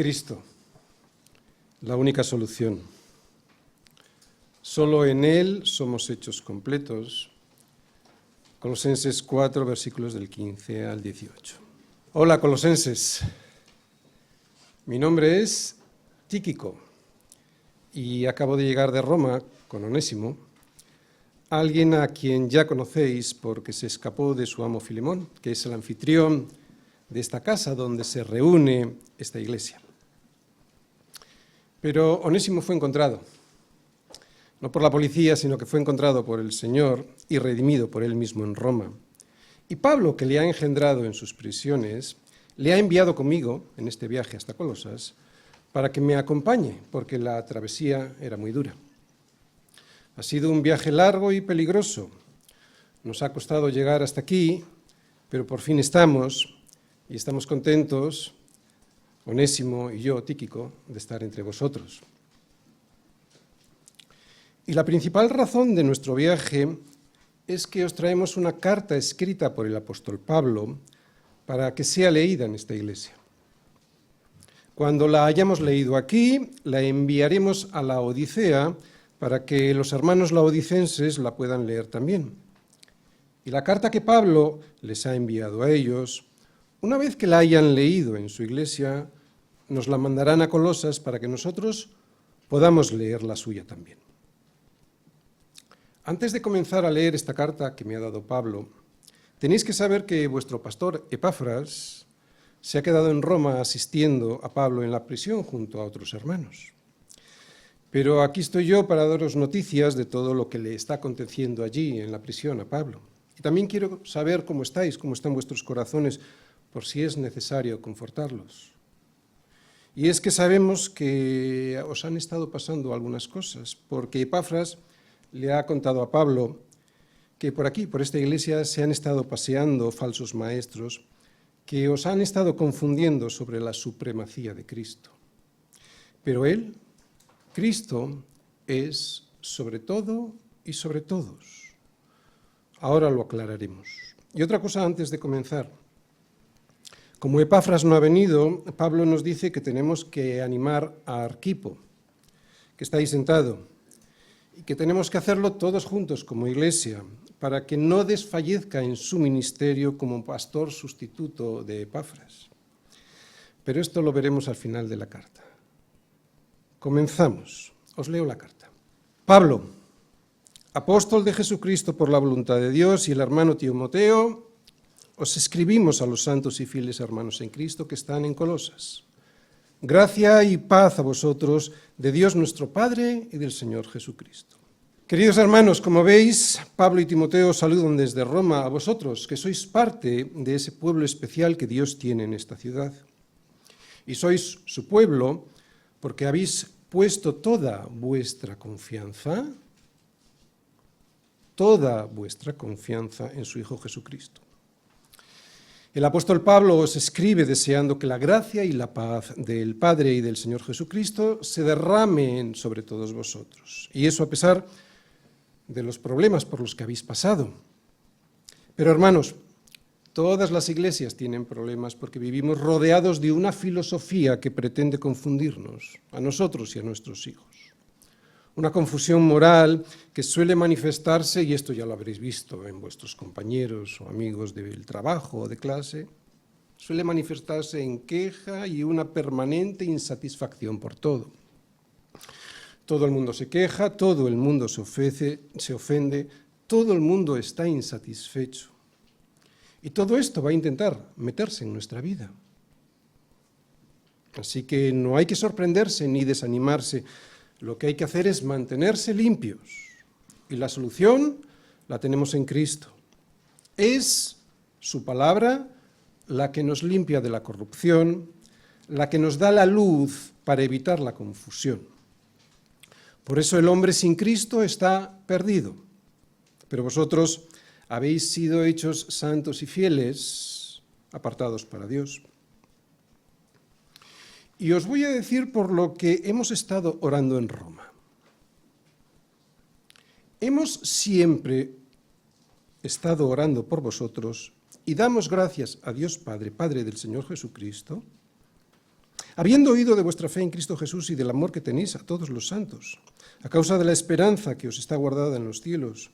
Cristo, la única solución. Solo en Él somos hechos completos. Colosenses 4, versículos del 15 al 18. Hola, colosenses. Mi nombre es Tíquico y acabo de llegar de Roma con Onésimo, alguien a quien ya conocéis porque se escapó de su amo Filemón, que es el anfitrión de esta casa donde se reúne esta iglesia. Pero Onésimo fue encontrado, no por la policía, sino que fue encontrado por el Señor y redimido por él mismo en Roma. Y Pablo, que le ha engendrado en sus prisiones, le ha enviado conmigo en este viaje hasta Colosas para que me acompañe, porque la travesía era muy dura. Ha sido un viaje largo y peligroso. Nos ha costado llegar hasta aquí, pero por fin estamos, y estamos contentos, Onésimo y yo, Tíquico, de estar entre vosotros. Y la principal razón de nuestro viaje es que os traemos una carta escrita por el apóstol Pablo para que sea leída en esta iglesia. Cuando la hayamos leído aquí, la enviaremos a la Odisea para que los hermanos laodicenses la puedan leer también. Y la carta que Pablo les ha enviado a ellos, una vez que la hayan leído en su iglesia, nos la mandarán a Colosas para que nosotros podamos leer la suya también. Antes de comenzar a leer esta carta que me ha dado Pablo, tenéis que saber que vuestro pastor Epafras se ha quedado en Roma asistiendo a Pablo en la prisión junto a otros hermanos. Pero aquí estoy yo para daros noticias de todo lo que le está aconteciendo allí en la prisión a Pablo. Y también quiero saber cómo estáis, cómo están vuestros corazones, por si es necesario confortarlos. Y es que sabemos que os han estado pasando algunas cosas, porque Epafras le ha contado a Pablo que por aquí, por esta iglesia, se han estado paseando falsos maestros que os han estado confundiendo sobre la supremacía de Cristo. Pero Él, Cristo, es sobre todo y sobre todos. Ahora lo aclararemos. Y otra cosa antes de comenzar. Como Epafras no ha venido, Pablo nos dice que tenemos que animar a Arquipo, que está ahí sentado, y que tenemos que hacerlo todos juntos como iglesia, para que no desfallezca en su ministerio como pastor sustituto de Epafras. Pero esto lo veremos al final de la carta. Comenzamos. Os leo la carta. Pablo, apóstol de Jesucristo por la voluntad de Dios, y el hermano Timoteo, os escribimos a los santos y fieles hermanos en Cristo que están en Colosas. Gracia y paz a vosotros, de Dios nuestro Padre y del Señor Jesucristo. Queridos hermanos, como veis, Pablo y Timoteo os saludan desde Roma a vosotros, que sois parte de ese pueblo especial que Dios tiene en esta ciudad. Y sois su pueblo porque habéis puesto toda vuestra confianza en su Hijo Jesucristo. El apóstol Pablo os escribe deseando que la gracia y la paz del Padre y del Señor Jesucristo se derramen sobre todos vosotros. Y eso a pesar de los problemas por los que habéis pasado. Pero hermanos, todas las iglesias tienen problemas porque vivimos rodeados de una filosofía que pretende confundirnos, a nosotros y a nuestros hijos. Una confusión moral que suele manifestarse, y esto ya lo habréis visto en vuestros compañeros o amigos del trabajo o de clase, suele manifestarse en queja y una permanente insatisfacción por todo. Todo el mundo se queja, todo el mundo se ofende, todo el mundo está insatisfecho. Y todo esto va a intentar meterse en nuestra vida. Así que no hay que sorprenderse ni desanimarse. Lo que hay que hacer es mantenerse limpios. Y la solución la tenemos en Cristo. Es su palabra la que nos limpia de la corrupción, la que nos da la luz para evitar la confusión. Por eso el hombre sin Cristo está perdido. Pero vosotros habéis sido hechos santos y fieles, apartados para Dios. Y os voy a decir por lo que hemos estado orando en Roma. Hemos siempre estado orando por vosotros y damos gracias a Dios Padre, Padre del Señor Jesucristo, habiendo oído de vuestra fe en Cristo Jesús y del amor que tenéis a todos los santos, a causa de la esperanza que os está guardada en los cielos,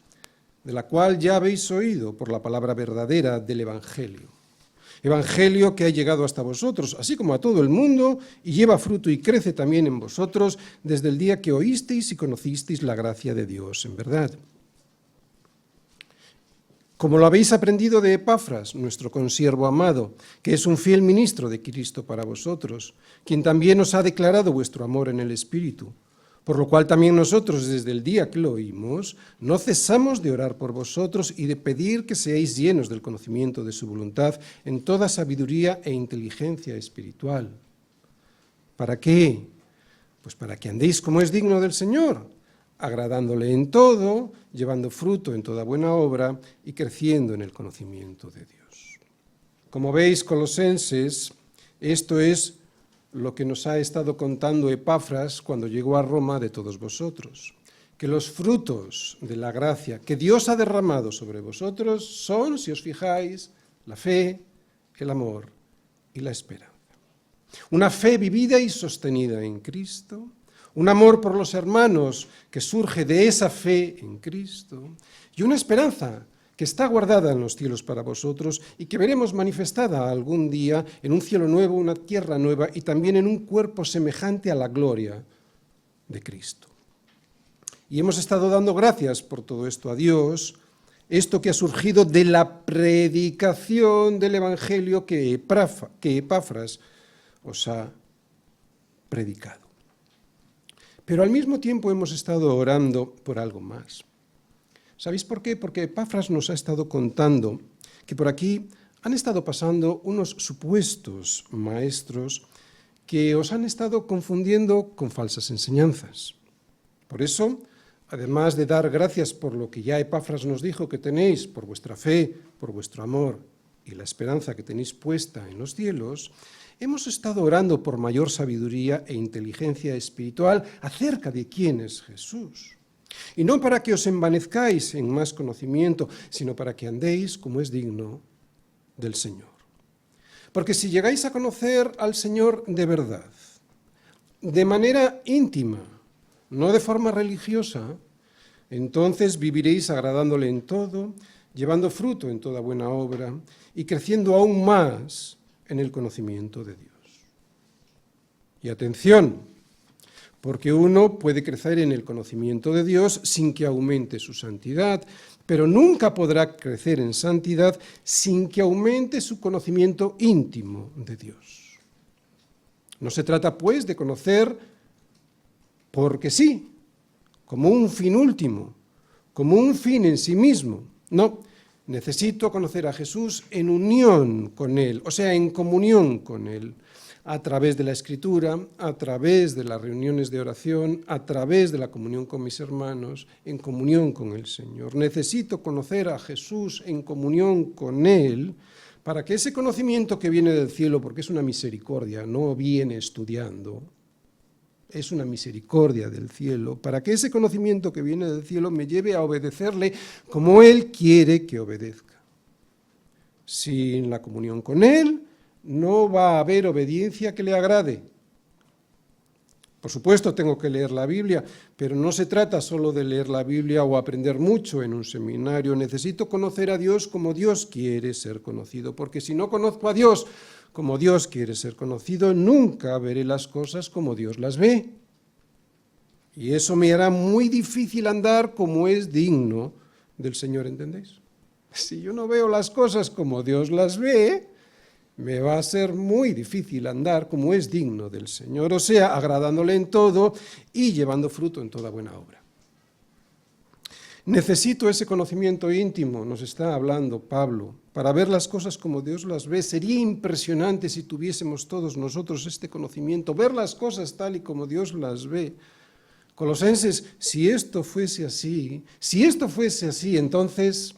de la cual ya habéis oído por la palabra verdadera del Evangelio. Evangelio que ha llegado hasta vosotros, así como a todo el mundo, y lleva fruto y crece también en vosotros desde el día que oísteis y conocisteis la gracia de Dios en verdad. Como lo habéis aprendido de Epafras, nuestro consiervo amado, que es un fiel ministro de Cristo para vosotros, quien también os ha declarado vuestro amor en el Espíritu, por lo cual también nosotros, desde el día que lo oímos, no cesamos de orar por vosotros y de pedir que seáis llenos del conocimiento de su voluntad en toda sabiduría e inteligencia espiritual. ¿Para qué? Pues para que andéis como es digno del Señor, agradándole en todo, llevando fruto en toda buena obra y creciendo en el conocimiento de Dios. Como veis, colosenses, esto es lo que nos ha estado contando Epafras cuando llegó a Roma de todos vosotros, que los frutos de la gracia que Dios ha derramado sobre vosotros son, si os fijáis, la fe, el amor y la esperanza. Una fe vivida y sostenida en Cristo, un amor por los hermanos que surge de esa fe en Cristo y una esperanza que está guardada en los cielos para vosotros y que veremos manifestada algún día en un cielo nuevo, una tierra nueva y también en un cuerpo semejante a la gloria de Cristo. Y hemos estado dando gracias por todo esto a Dios, esto que ha surgido de la predicación del Evangelio que Epafras os ha predicado. Pero al mismo tiempo hemos estado orando por algo más. ¿Sabéis por qué? Porque Epafras nos ha estado contando que por aquí han estado pasando unos supuestos maestros que os han estado confundiendo con falsas enseñanzas. Por eso, además de dar gracias por lo que ya Epafras nos dijo que tenéis, por vuestra fe, por vuestro amor y la esperanza que tenéis puesta en los cielos, hemos estado orando por mayor sabiduría e inteligencia espiritual acerca de quién es Jesús. Y no para que os envanezcáis en más conocimiento, sino para que andéis como es digno del Señor. Porque si llegáis a conocer al Señor de verdad, de manera íntima, no de forma religiosa, entonces viviréis agradándole en todo, llevando fruto en toda buena obra y creciendo aún más en el conocimiento de Dios. Y atención, porque uno puede crecer en el conocimiento de Dios sin que aumente su santidad, pero nunca podrá crecer en santidad sin que aumente su conocimiento íntimo de Dios. No se trata, pues, de conocer porque sí, como un fin último, como un fin en sí mismo. No, necesito conocer a Jesús en unión con Él, o sea, en comunión con Él, a través de la Escritura, a través de las reuniones de oración, a través de la comunión con mis hermanos, en comunión con el Señor. Necesito conocer a Jesús en comunión con Él, para que ese conocimiento que viene del cielo, porque es una misericordia, no viene estudiando, es una misericordia del cielo, para que ese conocimiento que viene del cielo me lleve a obedecerle como Él quiere que obedezca. Sin la comunión con Él, no va a haber obediencia que le agrade. Por supuesto, tengo que leer la Biblia, pero no se trata solo de leer la Biblia o aprender mucho en un seminario. Necesito conocer a Dios como Dios quiere ser conocido, porque si no conozco a Dios como Dios quiere ser conocido, nunca veré las cosas como Dios las ve. Y eso me hará muy difícil andar como es digno del Señor, ¿entendéis? Si yo no veo las cosas como Dios las ve, me va a ser muy difícil andar como es digno del Señor, o sea, agradándole en todo y llevando fruto en toda buena obra. Necesito ese conocimiento íntimo, nos está hablando Pablo, para ver las cosas como Dios las ve. Sería impresionante si tuviésemos todos nosotros este conocimiento, ver las cosas tal y como Dios las ve. Colosenses, si esto fuese así, entonces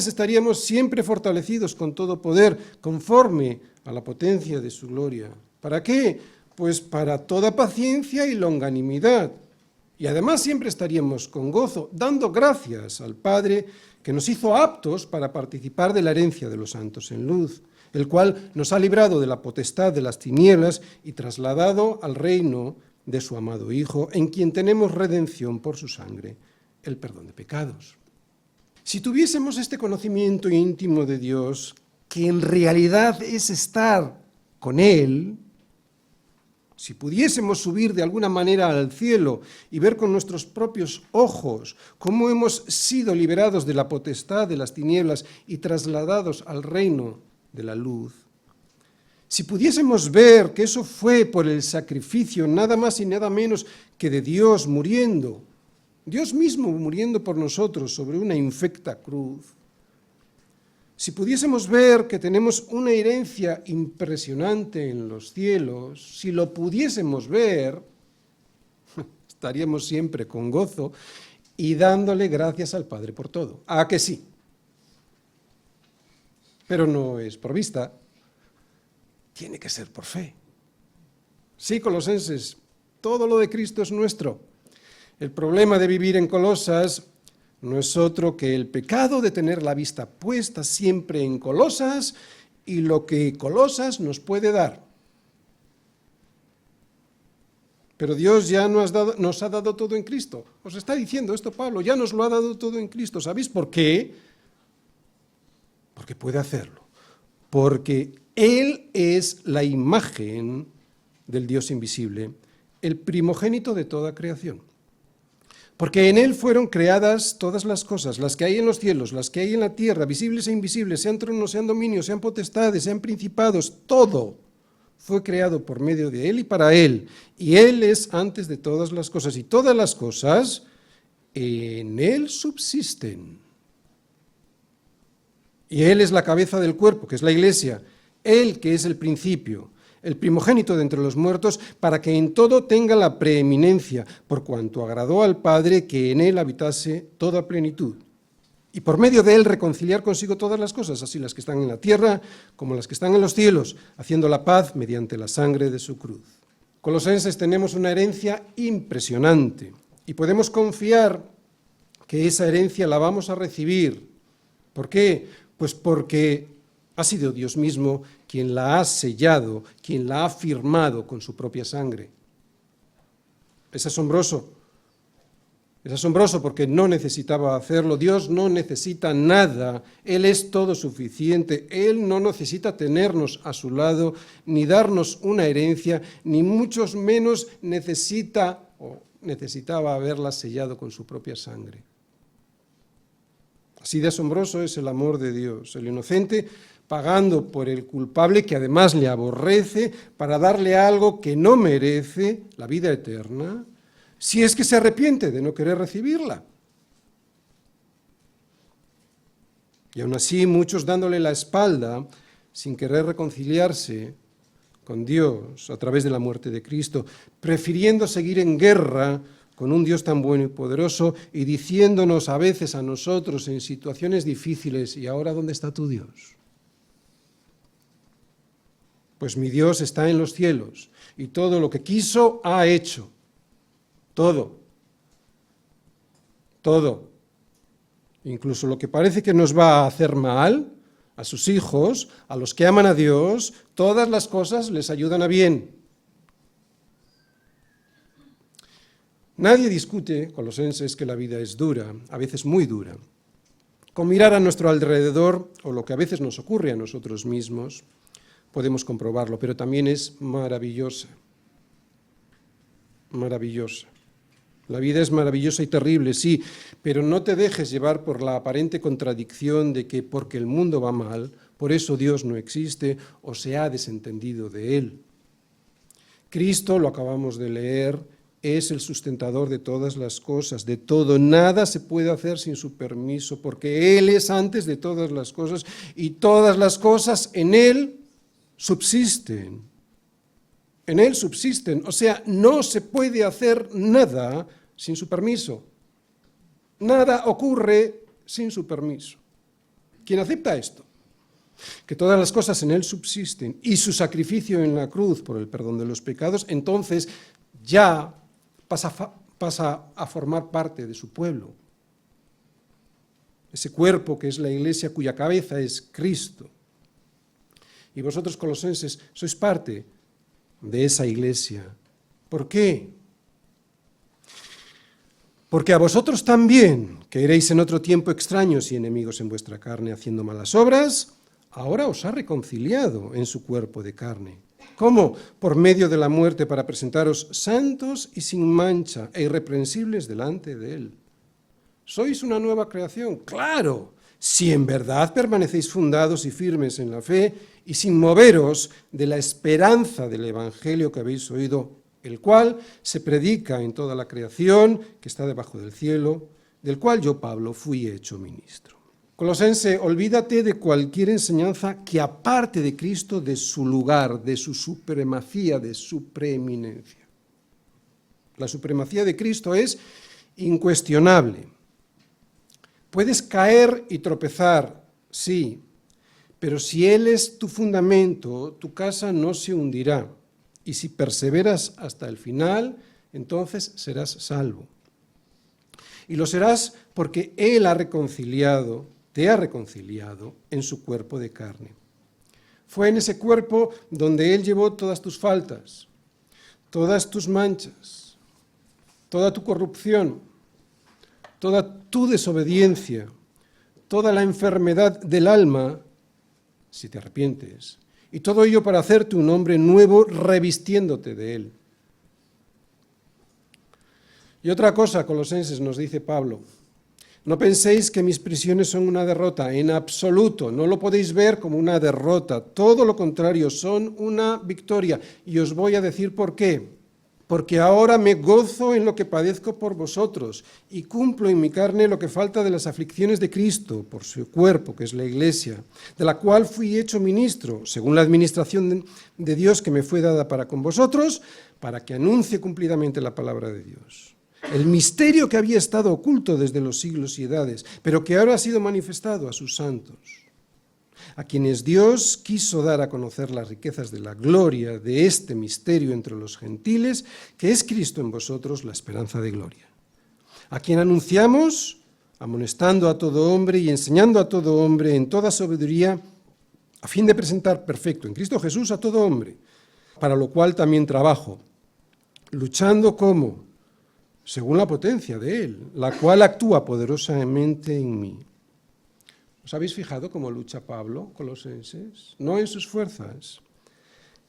estaríamos siempre fortalecidos con todo poder, conforme a la potencia de su gloria. ¿Para qué? Pues para toda paciencia y longanimidad. Y además siempre estaríamos con gozo, dando gracias al Padre que nos hizo aptos para participar de la herencia de los santos en luz. el cual nos ha librado de la potestad de las tinieblas y trasladado al reino de su amado Hijo, en quien tenemos redención por su sangre, el perdón de pecados. Si tuviésemos este conocimiento íntimo de Dios, que en realidad es estar con Él, si pudiésemos subir de alguna manera al cielo y ver con nuestros propios ojos cómo hemos sido liberados de la potestad de las tinieblas y trasladados al reino de la luz, si pudiésemos ver que eso fue por el sacrificio nada más y nada menos que de Dios muriendo, Dios mismo muriendo por nosotros sobre una infecta cruz, si pudiésemos ver que tenemos una herencia impresionante en los cielos, si lo pudiésemos ver, estaríamos siempre con gozo y dándole gracias al Padre por todo. ¿A que sí? Pero no es por vista, tiene que ser por fe. Sí, Colosenses, todo lo de Cristo es nuestro. El problema de vivir en Colosas no es otro que el pecado de tener la vista puesta siempre en Colosas y lo que Colosas nos puede dar. Pero Dios ya nos ha dado todo en Cristo. Os está diciendo esto Pablo, ya nos lo ha dado todo en Cristo. ¿Sabéis por qué? Porque puede hacerlo. Porque Él es la imagen del Dios invisible, el primogénito de toda creación. Porque en Él fueron creadas todas las cosas, las que hay en los cielos, las que hay en la tierra, visibles e invisibles, sean tronos, sean dominios, sean potestades, sean principados, todo fue creado por medio de Él y para Él. Y Él es antes de todas las cosas, y todas las cosas en Él subsisten. Y Él es la cabeza del cuerpo, que es la Iglesia, Él que es el principio, el primogénito de entre los muertos, para que en todo tenga la preeminencia, por cuanto agradó al Padre que en Él habitase toda plenitud. Y por medio de Él reconciliar consigo todas las cosas, así las que están en la tierra como las que están en los cielos, haciendo la paz mediante la sangre de su cruz. Colosenses, tenemos una herencia impresionante y podemos confiar que esa herencia la vamos a recibir. ¿Por qué? Pues porque ha sido Dios mismo quien la ha sellado, quien la ha firmado con su propia sangre. Es asombroso porque no necesitaba hacerlo. Dios no necesita nada, Él es todo suficiente, Él no necesita tenernos a su lado, ni darnos una herencia, ni mucho menos necesitaba haberla sellado con su propia sangre. Así de asombroso es el amor de Dios, el inocente pagando por el culpable que además le aborrece para darle algo que no merece, la vida eterna, si es que se arrepiente de no querer recibirla. Y aún así muchos dándole la espalda sin querer reconciliarse con Dios a través de la muerte de Cristo, prefiriendo seguir en guerra con un Dios tan bueno y poderoso y diciéndonos a veces a nosotros en situaciones difíciles, ¿y ahora dónde está tu Dios? Pues mi Dios está en los cielos y todo lo que quiso ha hecho. Todo. Incluso lo que parece que nos va a hacer mal, a sus hijos, a los que aman a Dios, todas las cosas les ayudan a bien. Nadie discute, Colosenses, que la vida es dura, a veces muy dura. Con mirar a nuestro alrededor, o lo que a veces nos ocurre a nosotros mismos, podemos comprobarlo, pero también es maravillosa. Maravillosa. La vida es maravillosa y terrible, sí, pero no te dejes llevar por la aparente contradicción de que porque el mundo va mal, por eso Dios no existe o se ha desentendido de Él. Cristo, lo acabamos de leer, es el sustentador de todas las cosas, de todo. Nada se puede hacer sin su permiso, porque Él es antes de todas las cosas y todas las cosas en Él subsisten. En Él subsisten, o sea, no se puede hacer nada sin su permiso. Nada ocurre sin su permiso. ¿Quién acepta esto? Que todas las cosas en Él subsisten y su sacrificio en la cruz por el perdón de los pecados, entonces ya pasa a formar parte de su pueblo. Ese cuerpo que es la Iglesia cuya cabeza es Cristo. Y vosotros, colosenses, sois parte de esa iglesia. ¿Por qué? Porque a vosotros también, que erais en otro tiempo extraños y enemigos en vuestra carne, haciendo malas obras, ahora os ha reconciliado en su cuerpo de carne. ¿Cómo? Por medio de la muerte, para presentaros santos y sin mancha e irreprensibles delante de él. ¿Sois una nueva creación? ¡Claro! Si en verdad permanecéis fundados y firmes en la fe y sin moveros de la esperanza del evangelio que habéis oído, el cual se predica en toda la creación que está debajo del cielo, del cual yo, Pablo, fui hecho ministro. Colosense, olvídate de cualquier enseñanza que aparte de Cristo de su lugar, de su supremacía, de su preeminencia. La supremacía de Cristo es incuestionable. Puedes caer y tropezar, sí, pero si Él es tu fundamento, tu casa no se hundirá. Y si perseveras hasta el final, entonces serás salvo. Y lo serás porque Él te ha reconciliado en su cuerpo de carne. Fue en ese cuerpo donde Él llevó todas tus faltas, todas tus manchas, toda tu corrupción, toda tu desobediencia, toda la enfermedad del alma, si te arrepientes, y todo ello para hacerte un hombre nuevo revistiéndote de él. Y otra cosa, Colosenses, nos dice Pablo, no penséis que mis prisiones son una derrota, en absoluto, no lo podéis ver como una derrota, todo lo contrario, son una victoria. Y os voy a decir por qué. Porque ahora me gozo en lo que padezco por vosotros y cumplo en mi carne lo que falta de las aflicciones de Cristo por su cuerpo, que es la Iglesia, de la cual fui hecho ministro, según la administración de Dios que me fue dada para con vosotros, para que anuncie cumplidamente la palabra de Dios. El misterio que había estado oculto desde los siglos y edades, pero que ahora ha sido manifestado a sus santos, a quienes Dios quiso dar a conocer las riquezas de la gloria de este misterio entre los gentiles, que es Cristo en vosotros, la esperanza de gloria. A quien anunciamos, amonestando a todo hombre y enseñando a todo hombre en toda sabiduría, a fin de presentar perfecto en Cristo Jesús a todo hombre, para lo cual también trabajo, luchando como, según la potencia de Él, la cual actúa poderosamente en mí. ¿Os habéis fijado cómo lucha Pablo, Colosenses? No en sus fuerzas,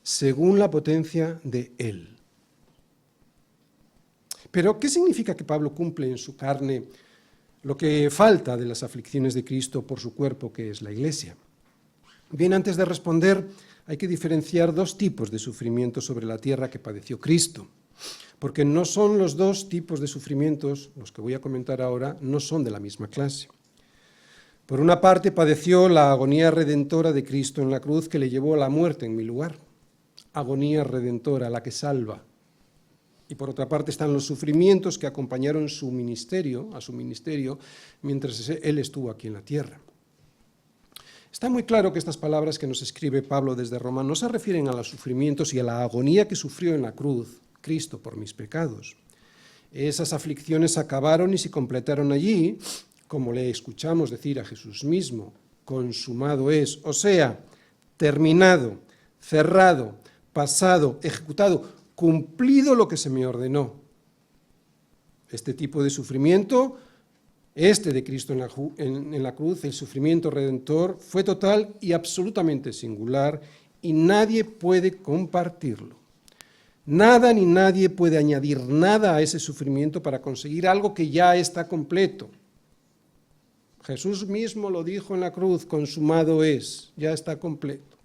según la potencia de Él. Pero, ¿qué significa que Pablo cumple en su carne lo que falta de las aflicciones de Cristo por su cuerpo, que es la Iglesia? Bien, antes de responder, hay que diferenciar dos tipos de sufrimiento sobre la tierra que padeció Cristo, porque no son los dos tipos de sufrimientos, los que voy a comentar ahora, no son de la misma clase. Por una parte, padeció la agonía redentora de Cristo en la cruz que le llevó a la muerte en mi lugar. Agonía redentora, la que salva. Y por otra parte están los sufrimientos que acompañaron a su ministerio, mientras él estuvo aquí en la tierra. Está muy claro que estas palabras que nos escribe Pablo desde Roma no se refieren a los sufrimientos y a la agonía que sufrió en la cruz Cristo por mis pecados. Esas aflicciones acabaron y se completaron allí, como le escuchamos decir a Jesús mismo, consumado es, o sea, terminado, cerrado, pasado, ejecutado, cumplido lo que se me ordenó. Este tipo de sufrimiento, de Cristo en la cruz, el sufrimiento redentor, fue total y absolutamente singular y nadie puede compartirlo. Nada ni nadie puede añadir nada a ese sufrimiento para conseguir algo que ya está completo. Jesús mismo lo dijo en la cruz, consumado es, ya está completo.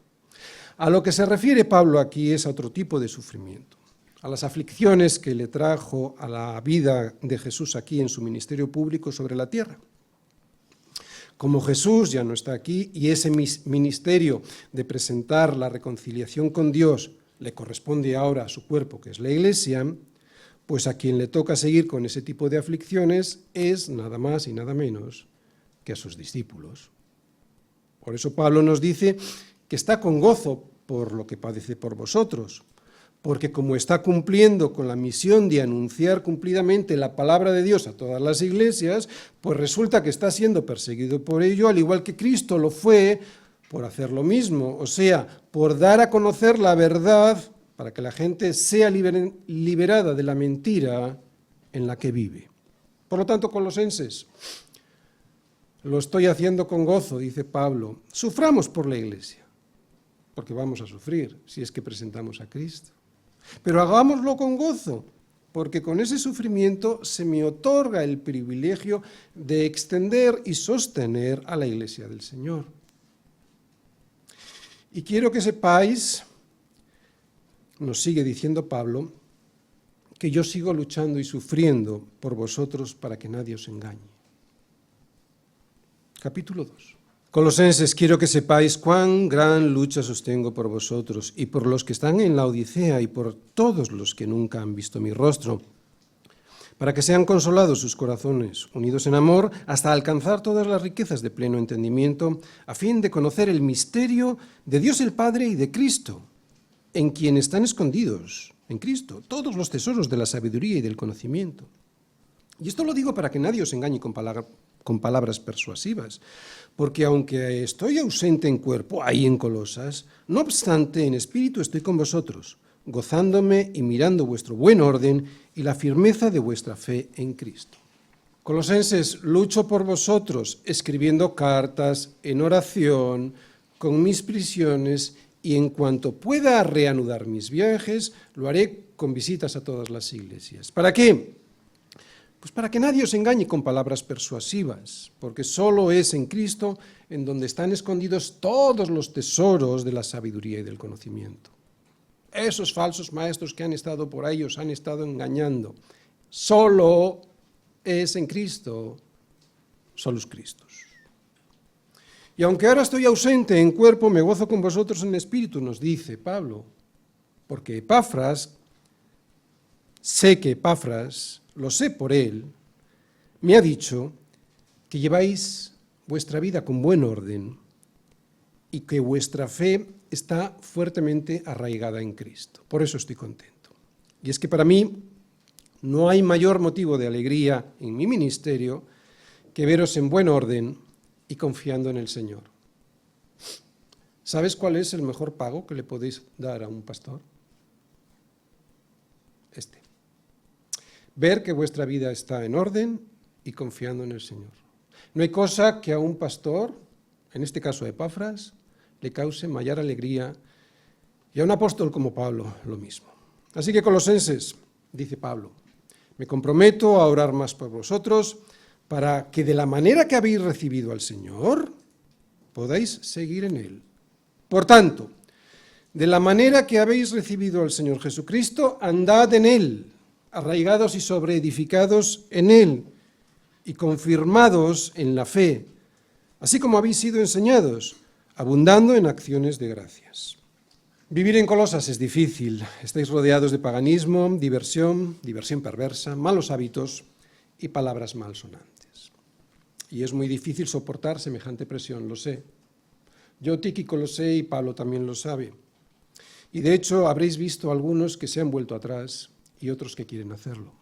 A lo que se refiere Pablo aquí es a otro tipo de sufrimiento, a las aflicciones que le trajo a la vida de Jesús aquí en su ministerio público sobre la tierra. Como Jesús ya no está aquí y ese ministerio de presentar la reconciliación con Dios le corresponde ahora a su cuerpo, que es la Iglesia, pues a quien le toca seguir con ese tipo de aflicciones es nada más y nada menos que a sus discípulos. Por eso Pablo nos dice que está con gozo por lo que padece por vosotros, porque como está cumpliendo con la misión de anunciar cumplidamente la palabra de Dios a todas las iglesias, pues resulta que está siendo perseguido por ello, al igual que Cristo lo fue por hacer lo mismo, o sea, por dar a conocer la verdad para que la gente sea liberada de la mentira en la que vive. Por lo tanto, colosenses, lo estoy haciendo con gozo, dice Pablo. Suframos por la Iglesia, porque vamos a sufrir si es que presentamos a Cristo. Pero hagámoslo con gozo, porque con ese sufrimiento se me otorga el privilegio de extender y sostener a la Iglesia del Señor. Y quiero que sepáis, nos sigue diciendo Pablo, que yo sigo luchando y sufriendo por vosotros para que nadie os engañe. Capítulo 2. Colosenses, quiero que sepáis cuán gran lucha sostengo por vosotros y por los que están en la Odisea y por todos los que nunca han visto mi rostro, para que sean consolados sus corazones, unidos en amor, hasta alcanzar todas las riquezas de pleno entendimiento, a fin de conocer el misterio de Dios el Padre y de Cristo, en quien están escondidos, en Cristo, todos los tesoros de la sabiduría y del conocimiento. Y esto lo digo para que nadie os engañe con palabras persuasivas, porque aunque estoy ausente en cuerpo, ahí en Colosas, no obstante, en espíritu estoy con vosotros, gozándome y mirando vuestro buen orden y la firmeza de vuestra fe en Cristo. Colosenses, lucho por vosotros, escribiendo cartas, en oración, con mis prisiones, y en cuanto pueda reanudar mis viajes, lo haré con visitas a todas las iglesias. ¿Para qué? Pues para que nadie os engañe con palabras persuasivas, porque solo es en Cristo en donde están escondidos todos los tesoros de la sabiduría y del conocimiento. Esos falsos maestros que han estado por ahí os han estado engañando. Solo es en Cristo, solus Christus. Y aunque ahora estoy ausente en cuerpo, me gozo con vosotros en espíritu, nos dice Pablo, porque Epafras, sé que Epafras, lo sé por él, me ha dicho que lleváis vuestra vida con buen orden y que vuestra fe está fuertemente arraigada en Cristo. Por eso estoy contento. Y es que para mí no hay mayor motivo de alegría en mi ministerio que veros en buen orden y confiando en el Señor. ¿Sabes cuál es el mejor pago que le podéis dar a un pastor? Ver que vuestra vida está en orden y confiando en el Señor. No hay cosa que a un pastor, en este caso a Epafras, le cause mayor alegría, y a un apóstol como Pablo lo mismo. Así que, colosenses, dice Pablo, me comprometo a orar más por vosotros para que de la manera que habéis recibido al Señor, podáis seguir en Él. Por tanto, de la manera que habéis recibido al Señor Jesucristo, andad en Él, arraigados y sobreedificados en Él, y confirmados en la fe, así como habéis sido enseñados, abundando en acciones de gracias. Vivir en Colosas es difícil. Estáis rodeados de paganismo, diversión perversa, malos hábitos y palabras malsonantes. Y es muy difícil soportar semejante presión, lo sé. Yo, Tíquico, lo sé y Pablo también lo sabe. Y de hecho habréis visto algunos que se han vuelto atrás y otros que quieren hacerlo.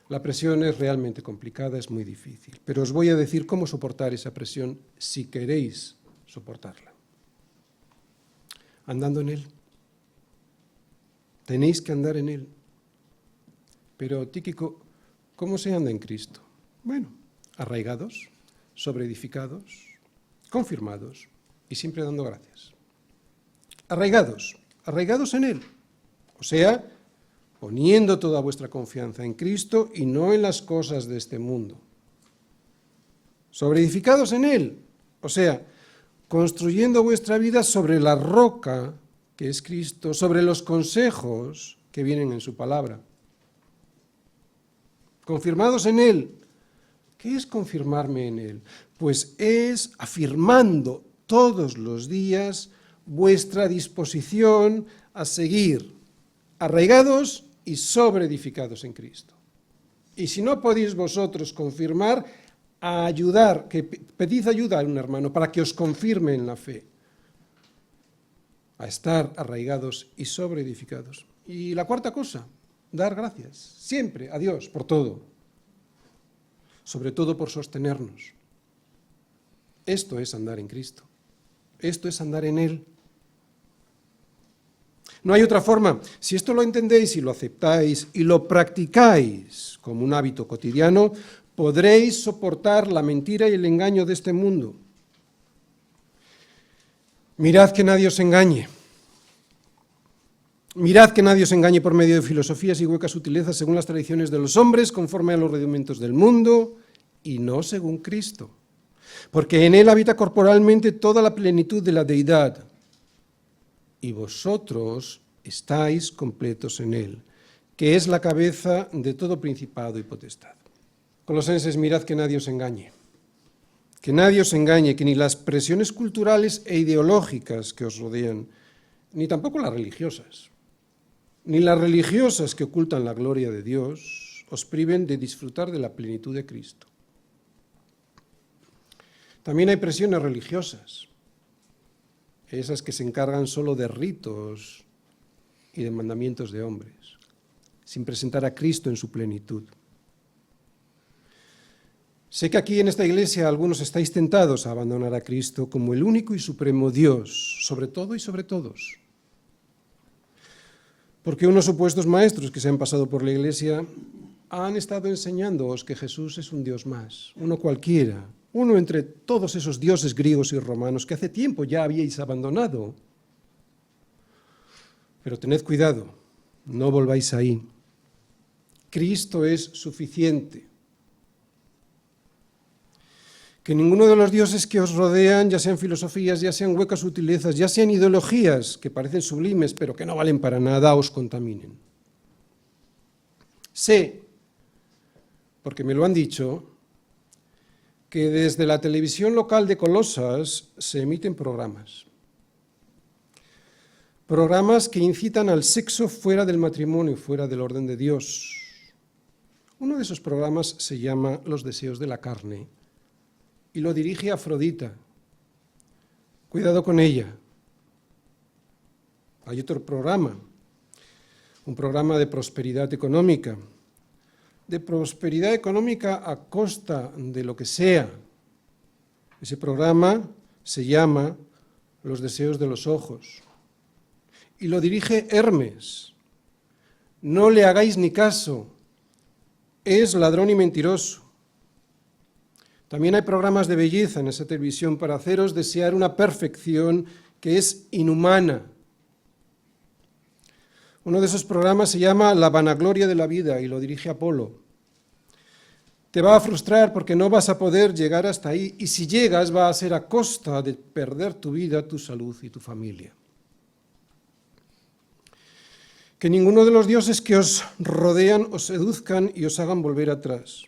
La presión es realmente complicada, es muy difícil. Pero os voy a decir cómo soportar esa presión si queréis soportarla. Andando en Él. Tenéis que andar en Él. Pero, Tíquico, ¿cómo se anda en Cristo? Bueno, arraigados, sobreedificados, confirmados y siempre dando gracias. Arraigados en Él. O sea, poniendo toda vuestra confianza en Cristo y no en las cosas de este mundo. Sobreedificados en Él. O sea, construyendo vuestra vida sobre la roca que es Cristo, sobre los consejos que vienen en su palabra. Confirmados en Él. ¿Qué es confirmarme en Él? Pues es afirmando todos los días vuestra disposición a seguir arraigados y sobreedificados en Cristo. Y si no podéis vosotros confirmar, a ayudar, que pedid ayuda a un hermano para que os confirme en la fe, a estar arraigados y sobreedificados. Y la cuarta cosa, dar gracias, siempre a Dios por todo, sobre todo por sostenernos. Esto es andar en Cristo. Esto es andar en Él. No hay otra forma. Si esto lo entendéis y lo aceptáis y lo practicáis como un hábito cotidiano, podréis soportar la mentira y el engaño de este mundo. Mirad que nadie os engañe. Mirad que nadie os engañe por medio de filosofías y huecas sutilezas según las tradiciones de los hombres, conforme a los rudimentos del mundo, y no según Cristo. Porque en Él habita corporalmente toda la plenitud de la deidad, y vosotros estáis completos en Él, que es la cabeza de todo principado y potestad. Colosenses, mirad que nadie os engañe. Que nadie os engañe, que ni las presiones culturales e ideológicas que os rodean, ni tampoco las religiosas, ni las religiosas que ocultan la gloria de Dios, os priven de disfrutar de la plenitud de Cristo. También hay presiones religiosas, esas que se encargan solo de ritos y de mandamientos de hombres, sin presentar a Cristo en su plenitud. Sé que aquí en esta iglesia algunos estáis tentados a abandonar a Cristo como el único y supremo Dios, sobre todo y sobre todos. Porque unos supuestos maestros que se han pasado por la iglesia han estado enseñándoos que Jesús es un Dios más, uno cualquiera, uno entre todos esos dioses griegos y romanos que hace tiempo ya habíais abandonado. Pero tened cuidado, no volváis ahí. Cristo es suficiente. Que ninguno de los dioses que os rodean, ya sean filosofías, ya sean huecas sutilezas, ya sean ideologías que parecen sublimes pero que no valen para nada, os contaminen. Sé, porque me lo han dicho, que desde la televisión local de Colosas se emiten programas. Programas que incitan al sexo fuera del matrimonio, fuera del orden de Dios. Uno de esos programas se llama Los deseos de la carne y lo dirige Afrodita. Cuidado con ella. Hay otro programa, un programa de prosperidad económica a costa de lo que sea. Ese programa se llama Los deseos de los ojos y lo dirige Hermes. No le hagáis ni caso, es ladrón y mentiroso. También hay programas de belleza en esa televisión para haceros desear una perfección que es inhumana. Uno de esos programas se llama La vanagloria de la vida y lo dirige Apolo. Te va a frustrar porque no vas a poder llegar hasta ahí y si llegas va a ser a costa de perder tu vida, tu salud y tu familia. Que ninguno de los dioses que os rodean os seduzcan y os hagan volver atrás.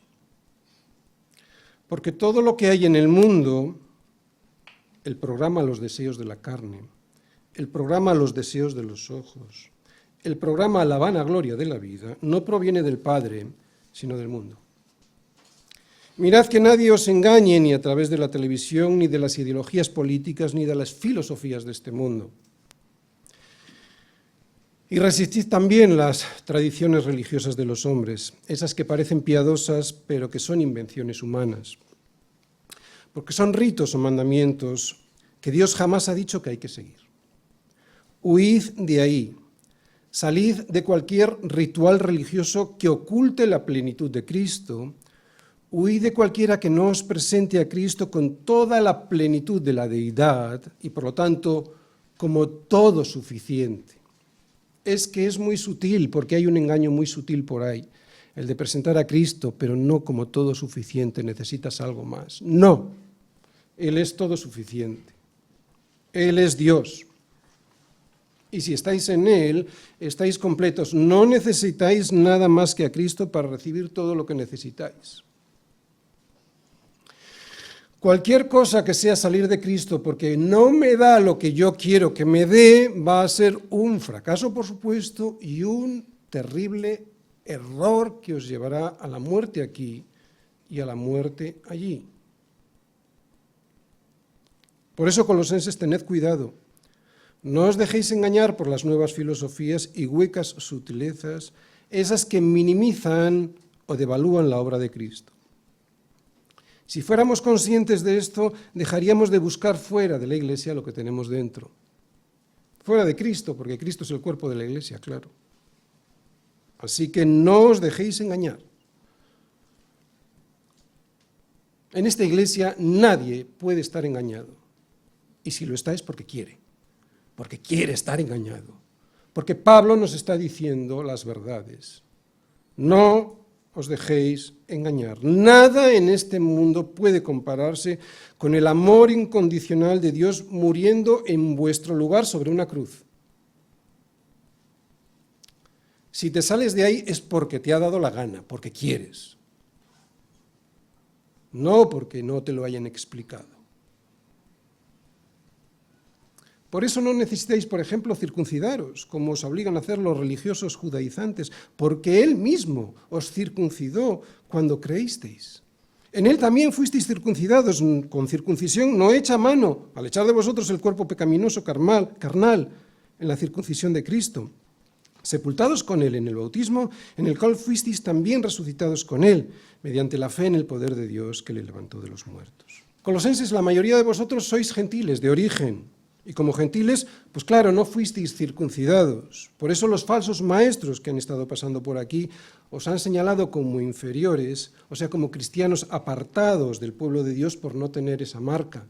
Porque todo lo que hay en el mundo, el programa Los deseos de la carne, el programa Los deseos de los ojos, el programa La vanagloria de la vida, no proviene del Padre, sino del mundo. Mirad que nadie os engañe ni a través de la televisión, ni de las ideologías políticas, ni de las filosofías de este mundo. Y resistid también las tradiciones religiosas de los hombres, esas que parecen piadosas, pero que son invenciones humanas. Porque son ritos o mandamientos que Dios jamás ha dicho que hay que seguir. Huid de ahí, salid de cualquier ritual religioso que oculte la plenitud de Cristo, huid de cualquiera que no os presente a Cristo con toda la plenitud de la deidad y por lo tanto como todo suficiente. Es que es muy sutil, porque hay un engaño muy sutil por ahí, el de presentar a Cristo, pero no como todo suficiente, necesitas algo más. No, Él es todo suficiente, Él es Dios. Y si estáis en Él, estáis completos, no necesitáis nada más que a Cristo para recibir todo lo que necesitáis. Cualquier cosa que sea salir de Cristo porque no me da lo que yo quiero que me dé, va a ser un fracaso, por supuesto, y un terrible error que os llevará a la muerte aquí y a la muerte allí. Por eso, colosenses, tened cuidado. No os dejéis engañar por las nuevas filosofías y huecas sutilezas, esas que minimizan o devalúan la obra de Cristo. Si fuéramos conscientes de esto, dejaríamos de buscar fuera de la Iglesia lo que tenemos dentro. Fuera de Cristo, porque Cristo es el cuerpo de la Iglesia, claro. Así que no os dejéis engañar. En esta Iglesia nadie puede estar engañado. Y si lo está es porque quiere estar engañado. Porque Pablo nos está diciendo las verdades. No os dejéis engañar. Nada en este mundo puede compararse con el amor incondicional de Dios muriendo en vuestro lugar sobre una cruz. Si te sales de ahí es porque te ha dado la gana, porque quieres. No porque no te lo hayan explicado. Por eso no necesitáis, por ejemplo, circuncidaros, como os obligan a hacer los religiosos judaizantes, porque Él mismo os circuncidó cuando creísteis. En Él también fuisteis circuncidados con circuncisión no hecha a mano, al echar de vosotros el cuerpo pecaminoso carnal, en la circuncisión de Cristo. Sepultados con Él en el bautismo, en el cual fuisteis también resucitados con Él, mediante la fe en el poder de Dios que le levantó de los muertos. Colosenses, la mayoría de vosotros sois gentiles de origen, y como gentiles, pues claro, no fuisteis circuncidados. Por eso los falsos maestros que han estado pasando por aquí os han señalado como inferiores, o sea, como cristianos apartados del pueblo de Dios por no tener esa marca.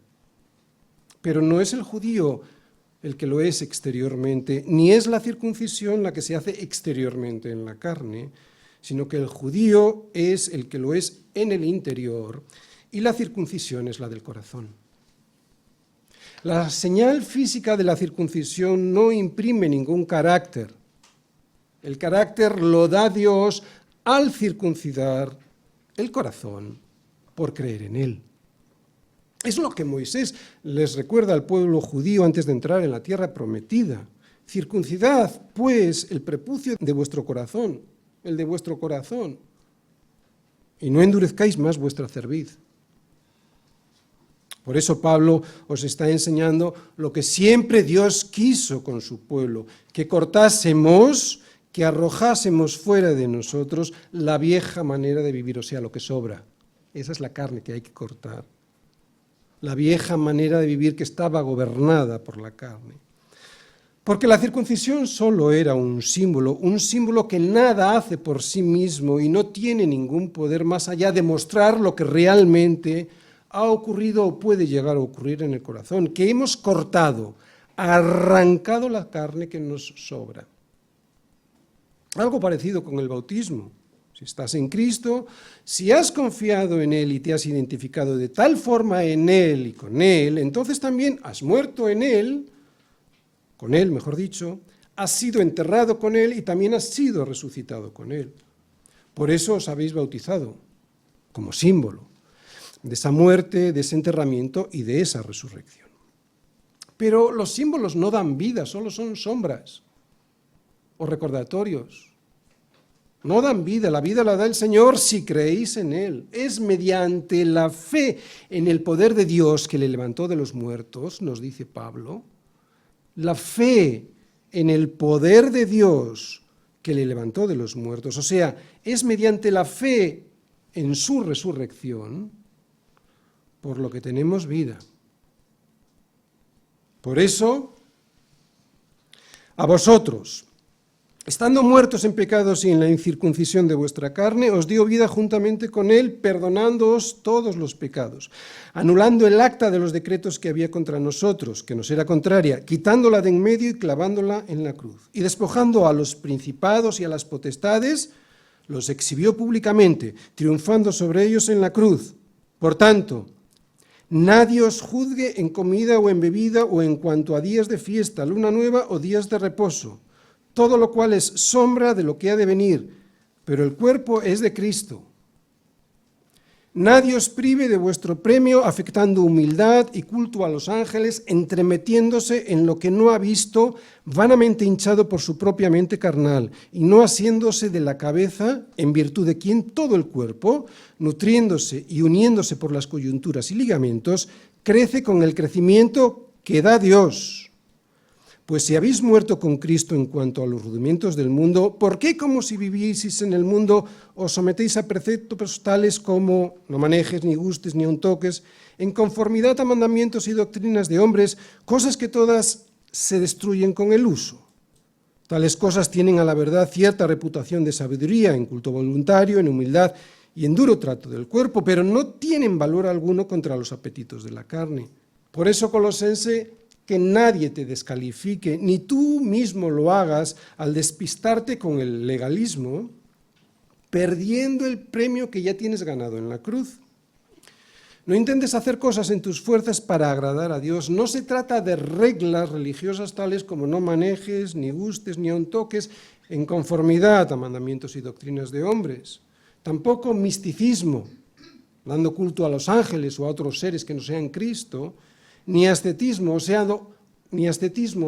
Pero no es el judío el que lo es exteriormente, ni es la circuncisión la que se hace exteriormente en la carne, sino que el judío es el que lo es en el interior, y la circuncisión es la del corazón. La señal física de la circuncisión no imprime ningún carácter. El carácter lo da Dios al circuncidar el corazón por creer en Él. Es lo que Moisés les recuerda al pueblo judío antes de entrar en la tierra prometida. Circuncidad, pues, el prepucio de vuestro corazón, el de vuestro corazón, y no endurezcáis más vuestra cerviz. Por eso Pablo os está enseñando lo que siempre Dios quiso con su pueblo, que cortásemos, que arrojásemos fuera de nosotros la vieja manera de vivir, o sea, lo que sobra. Esa es la carne que hay que cortar. La vieja manera de vivir que estaba gobernada por la carne. Porque la circuncisión solo era un símbolo que nada hace por sí mismo y no tiene ningún poder más allá de mostrar lo que realmente ha ocurrido o puede llegar a ocurrir en el corazón, que hemos cortado, arrancado la carne que nos sobra. Algo parecido con el bautismo. Si estás en Cristo, si has confiado en Él y te has identificado de tal forma en Él y con Él, entonces también has muerto en Él, con Él mejor dicho, has sido enterrado con Él y también has sido resucitado con Él. Por eso os habéis bautizado, como símbolo de esa muerte, de ese enterramiento y de esa resurrección. Pero los símbolos no dan vida, solo son sombras o recordatorios. No dan vida, la vida la da el Señor si creéis en Él. Es mediante la fe en el poder de Dios que le levantó de los muertos, nos dice Pablo, la fe en el poder de Dios que le levantó de los muertos, o sea, es mediante la fe en su resurrección por lo que tenemos vida. Por eso, a vosotros, estando muertos en pecados y en la incircuncisión de vuestra carne, os dio vida juntamente con Él, perdonándoos todos los pecados, anulando el acta de los decretos que había contra nosotros, que nos era contraria, quitándola de en medio y clavándola en la cruz. Y despojando a los principados y a las potestades, los exhibió públicamente, triunfando sobre ellos en la cruz. Por tanto, nadie os juzgue en comida o en bebida o en cuanto a días de fiesta, luna nueva o días de reposo, todo lo cual es sombra de lo que ha de venir, pero el cuerpo es de Cristo. Nadie os prive de vuestro premio, afectando humildad y culto a los ángeles, entremetiéndose en lo que no ha visto, vanamente hinchado por su propia mente carnal, y no asiéndose de la cabeza, en virtud de quien todo el cuerpo, nutriéndose y uniéndose por las coyunturas y ligamentos, crece con el crecimiento que da Dios. Pues si habéis muerto con Cristo en cuanto a los rudimentos del mundo, ¿por qué como si vivieseis en el mundo os sometéis a preceptos tales como no manejes, ni gustes, ni aun toques, en conformidad a mandamientos y doctrinas de hombres, cosas que todas se destruyen con el uso? Tales cosas tienen a la verdad cierta reputación de sabiduría, en culto voluntario, en humildad y en duro trato del cuerpo, pero no tienen valor alguno contra los apetitos de la carne. Por eso, Colosense, que nadie te descalifique, ni tú mismo lo hagas al despistarte con el legalismo, perdiendo el premio que ya tienes ganado en la cruz. No intentes hacer cosas en tus fuerzas para agradar a Dios. No se trata de reglas religiosas tales como no manejes, ni gustes, ni aun toques, en conformidad a mandamientos y doctrinas de hombres. Tampoco misticismo, dando culto a los ángeles o a otros seres que no sean Cristo, ni ascetismo, o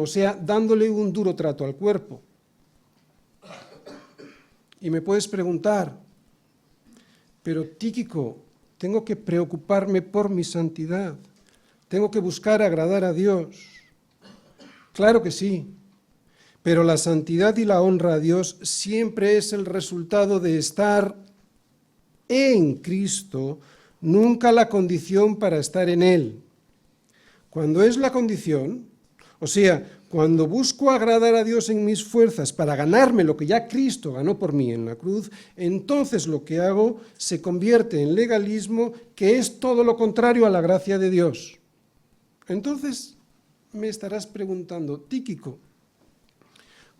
sea, dándole un duro trato al cuerpo. Y me puedes preguntar, pero Tíquico, tengo que preocuparme por mi santidad, tengo que buscar agradar a Dios. Claro que sí, pero la santidad y la honra a Dios siempre es el resultado de estar en Cristo, nunca la condición para estar en Él. Cuando es la condición, o sea, cuando busco agradar a Dios en mis fuerzas para ganarme lo que ya Cristo ganó por mí en la cruz, entonces lo que hago se convierte en legalismo, que es todo lo contrario a la gracia de Dios. Entonces me estarás preguntando, Tíquico,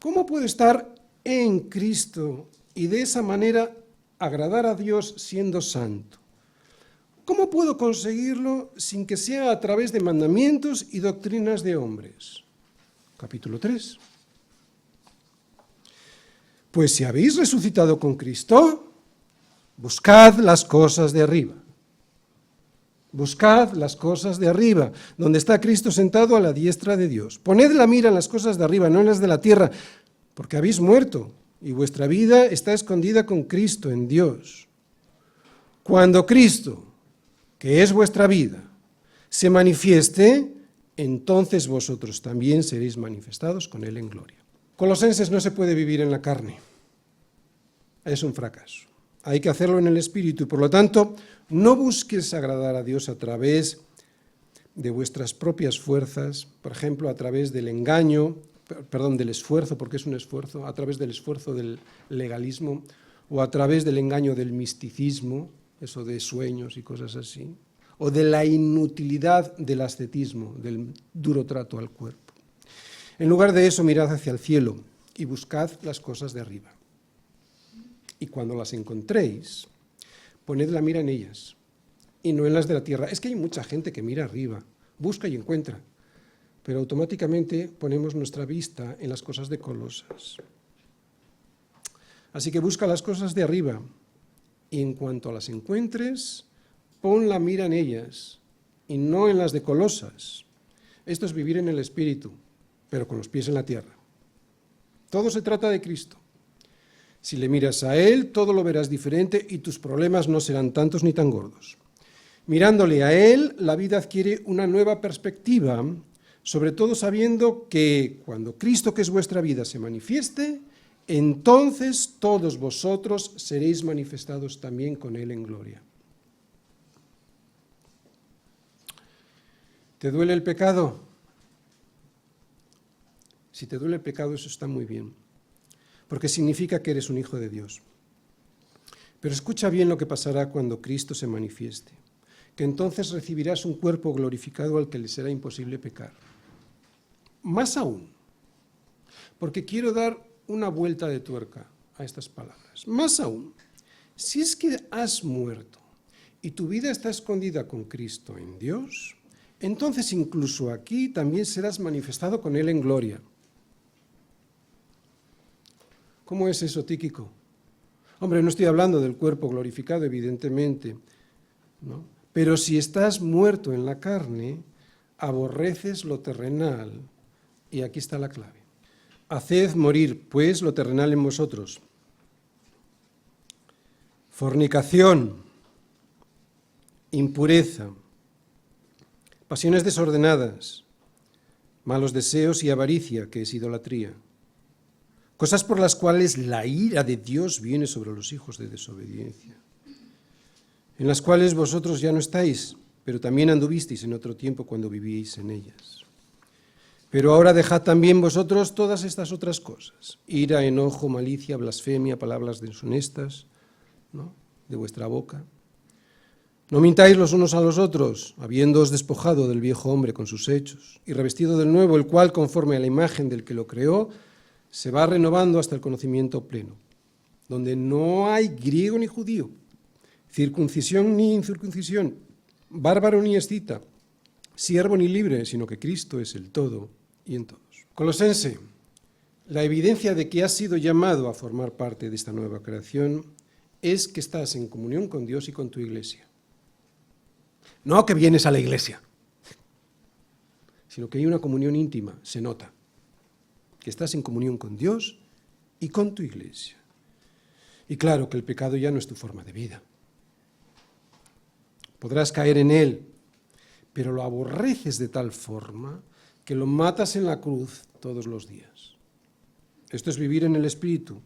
¿cómo puedo estar en Cristo y de esa manera agradar a Dios siendo santo? ¿Cómo puedo conseguirlo sin que sea a través de mandamientos y doctrinas de hombres? Capítulo 3. Pues si habéis resucitado con Cristo, buscad las cosas de arriba. Buscad las cosas de arriba, donde está Cristo sentado a la diestra de Dios. Poned la mira en las cosas de arriba, no en las de la tierra, porque habéis muerto y vuestra vida está escondida con Cristo en Dios. Cuando Cristo, que es vuestra vida, se manifieste, entonces vosotros también seréis manifestados con Él en gloria. Colosenses, no se puede vivir en la carne. Es un fracaso. Hay que hacerlo en el Espíritu y por lo tanto no busques agradar a Dios a través de vuestras propias fuerzas, por ejemplo, a través del engaño, del esfuerzo, porque es un esfuerzo, a través del esfuerzo del legalismo o a través del engaño del misticismo, eso de sueños y cosas así, o de la inutilidad del ascetismo, del duro trato al cuerpo. En lugar de eso, mirad hacia el cielo y buscad las cosas de arriba. Y cuando las encontréis, poned la mira en ellas y no en las de la tierra. Es que hay mucha gente que mira arriba, busca y encuentra, pero automáticamente ponemos nuestra vista en las cosas de Colosas. Así que busca las cosas de arriba y en cuanto las encuentres, pon la mira en ellas y no en las de Colosas. Esto es vivir en el Espíritu, pero con los pies en la tierra. Todo se trata de Cristo. Si le miras a Él, todo lo verás diferente y tus problemas no serán tantos ni tan gordos. Mirándole a Él, la vida adquiere una nueva perspectiva, sobre todo sabiendo que cuando Cristo, que es vuestra vida, se manifieste, entonces todos vosotros seréis manifestados también con Él en gloria. ¿Te duele el pecado? Si te duele el pecado, eso está muy bien, porque significa que eres un hijo de Dios. Pero escucha bien lo que pasará cuando Cristo se manifieste, que entonces recibirás un cuerpo glorificado al que le será imposible pecar. Más aún, porque quiero dar una vuelta de tuerca a estas palabras. Más aún, si es que has muerto y tu vida está escondida con Cristo en Dios, entonces incluso aquí también serás manifestado con Él en gloria. ¿Cómo es eso, Tíquico? Hombre, no estoy hablando del cuerpo glorificado, evidentemente, ¿no? Pero si estás muerto en la carne, aborreces lo terrenal, y aquí está la clave. Haced morir, pues, lo terrenal en vosotros. Fornicación, impureza, pasiones desordenadas, malos deseos y avaricia, que es idolatría. Cosas por las cuales la ira de Dios viene sobre los hijos de desobediencia, en las cuales vosotros ya no estáis, pero también anduvisteis en otro tiempo cuando vivíais en ellas. Pero ahora dejad también vosotros todas estas otras cosas: ira, enojo, malicia, blasfemia, palabras deshonestas, ¿no?, de vuestra boca. No mintáis los unos a los otros, habiéndoos despojado del viejo hombre con sus hechos, y revestido del nuevo, el cual, conforme a la imagen del que lo creó, se va renovando hasta el conocimiento pleno, donde no hay griego ni judío, circuncisión ni incircuncisión, bárbaro ni escita, siervo ni libre, sino que Cristo es el todo y en todos. Colosense, la evidencia de que has sido llamado a formar parte de esta nueva creación es que estás en comunión con Dios y con tu iglesia. No que vienes a la iglesia, sino que hay una comunión íntima, se nota, que estás en comunión con Dios y con tu iglesia. Y claro que el pecado ya no es tu forma de vida. Podrás caer en él, pero lo aborreces de tal forma que lo matas en la cruz todos los días. Esto es vivir en el Espíritu,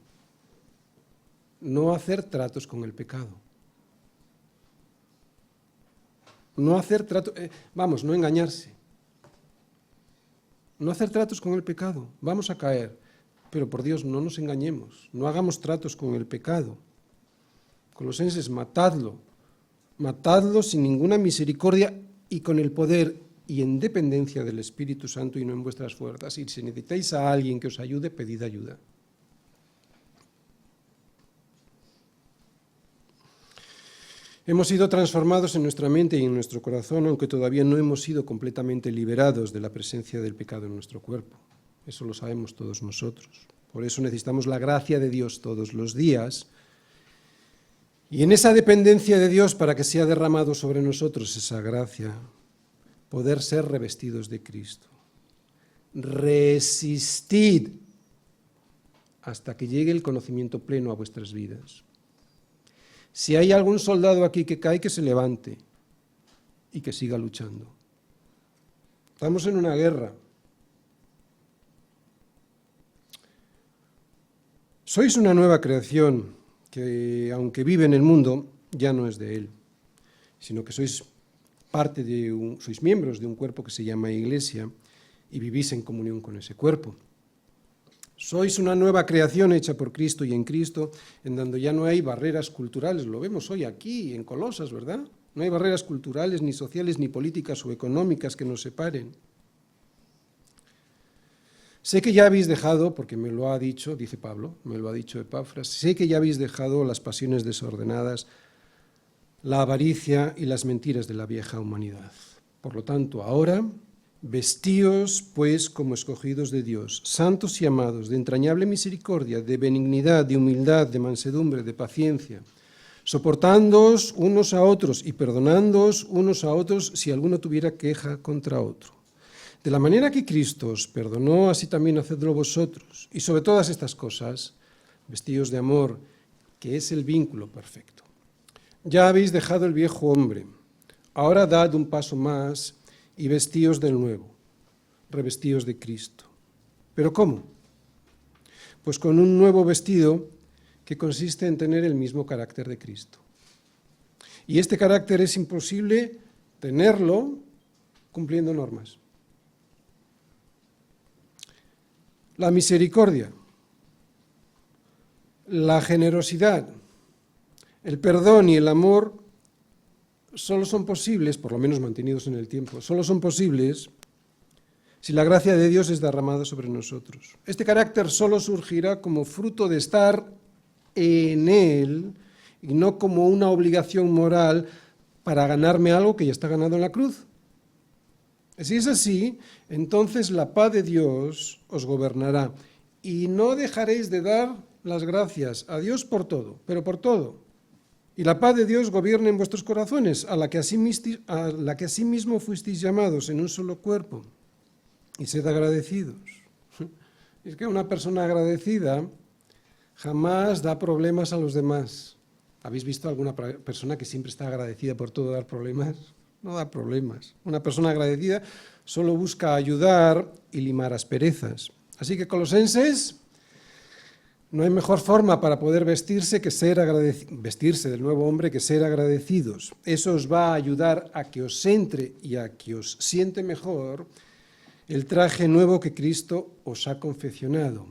no hacer tratos con el pecado. No hacer tratos, no engañarse. No hacer tratos con el pecado. Vamos a caer, pero por Dios no nos engañemos, no hagamos tratos con el pecado. Colosenses, matadlo sin ninguna misericordia y con el poder y en dependencia del Espíritu Santo y no en vuestras fuerzas. Y si necesitáis a alguien que os ayude, pedid ayuda. Hemos sido transformados en nuestra mente y en nuestro corazón, aunque todavía no hemos sido completamente liberados de la presencia del pecado en nuestro cuerpo. Eso lo sabemos todos nosotros. Por eso necesitamos la gracia de Dios todos los días. Y en esa dependencia de Dios, para que sea derramado sobre nosotros esa gracia, poder ser revestidos de Cristo. Resistid hasta que llegue el conocimiento pleno a vuestras vidas. Si hay algún soldado aquí que cae, que se levante y que siga luchando. Estamos en una guerra. Sois una nueva creación que, aunque vive en el mundo, ya no es de él, sino que sois sois miembros de un cuerpo que se llama Iglesia y vivís en comunión con ese cuerpo. Sois una nueva creación hecha por Cristo y en Cristo, en donde ya no hay barreras culturales. Lo vemos hoy aquí, en Colosas, ¿verdad? No hay barreras culturales, ni sociales, ni políticas o económicas que nos separen. Sé que ya habéis dejado, porque me lo ha dicho, dice Pablo, me lo ha dicho Epafras, sé que ya habéis dejado las pasiones desordenadas, la avaricia y las mentiras de la vieja humanidad. Por lo tanto, ahora, vestíos, pues, como escogidos de Dios, santos y amados, de entrañable misericordia, de benignidad, de humildad, de mansedumbre, de paciencia, soportándoos unos a otros y perdonándoos unos a otros si alguno tuviera queja contra otro. De la manera que Cristo os perdonó, así también hacedlo vosotros. Y sobre todas estas cosas, vestíos de amor, que es el vínculo perfecto. Ya habéis dejado el viejo hombre, ahora dad un paso más y vestíos del nuevo, revestíos de Cristo. ¿Pero cómo? Pues con un nuevo vestido que consiste en tener el mismo carácter de Cristo. Y este carácter es imposible tenerlo cumpliendo normas. La misericordia, la generosidad, el perdón y el amor solo son posibles, por lo menos mantenidos en el tiempo, solo son posibles si la gracia de Dios es derramada sobre nosotros. Este carácter solo surgirá como fruto de estar en Él y no como una obligación moral para ganarme algo que ya está ganado en la cruz. Si es así, entonces la paz de Dios os gobernará y no dejaréis de dar las gracias a Dios por todo, pero por todo. Y la paz de Dios gobierne en vuestros corazones, a la que asimismo fuisteis llamados en un solo cuerpo. Y sed agradecidos. Es que una persona agradecida jamás da problemas a los demás. ¿Habéis visto alguna persona que siempre está agradecida por todo dar problemas? No da problemas. Una persona agradecida solo busca ayudar y limar asperezas. Así que, colosenses, no hay mejor forma para poder vestirse del nuevo hombre que ser agradecidos. Eso os va a ayudar a que os entre y a que os siente mejor el traje nuevo que Cristo os ha confeccionado.